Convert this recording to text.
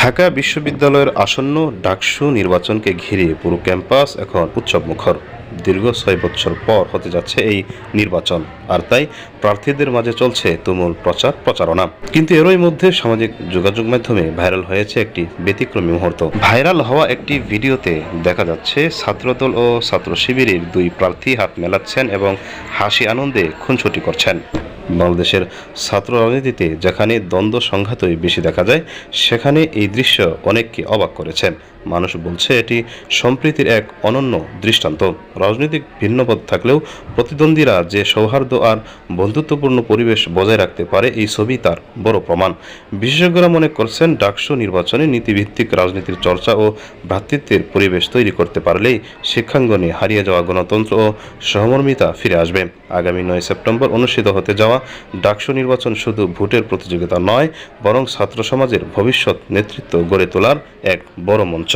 ঢাকা বিশ্ববিদ্যালয়ের আসন্ন ডাকসু নির্বাচনকে ঘিরে পুরো ক্যাম্পাস এখন উৎসবমুখর। দীর্ঘ ৬ বছর পর হতে যাচ্ছে এই নির্বাচন, আর তাই প্রার্থীদের মাঝে চলছে তুমুল প্রচারণা। কিন্তু এরই মধ্যে সামাজিক যোগাযোগ মাধ্যমে ভাইরাল হয়েছে একটি ব্যতিক্রমী মুহূর্ত। ভাইরাল হওয়া একটি ভিডিওতে দেখা যাচ্ছে ছাত্রদল ও ছাত্র শিবিরের দুই প্রার্থী হাত মেলাচ্ছেন এবং হাসি আনন্দে খুনসুটি করছেন। বাংলাদেশের ছাত্র রাজনীতিতে যেখানে দ্বন্দ্ব সংঘাতই বেশি দেখা যায়, সেখানে এই দৃশ্য অনেককে অবাক করেছে। মানুষ বলছে এটি সম্প্রীতির এক অনন্য দৃষ্টান্ত। রাজনৈতিক ভিন্নমত থাকলেও প্রতিদ্বন্দ্বীরা যে সৌহার্দ্য আর বন্ধুত্বপূর্ণ পরিবেশ বজায় রাখতে পারে, এই ছবি তার বড় প্রমাণ। বিশেষজ্ঞরা মনে করছেন, ডাকসু নির্বাচনে নীতিভিত্তিক রাজনীতির চর্চা ও ভ্রাতৃত্বের পরিবেশ তৈরি করতে পারলেই শিক্ষাঙ্গনে হারিয়ে যাওয়া গণতন্ত্র ও সহমর্মিতা ফিরে আসবে। আগামী ৯ সেপ্টেম্বর অনুষ্ঠিত হতে যাওয়া ডাকসু নির্বাচন শুধু ভোটের প্রতিযোগিতা নয়, বরং ছাত্র সমাজের ভবিষ্যৎ নেতৃত্ব গড়ে তোলার এক বড় মঞ্চ।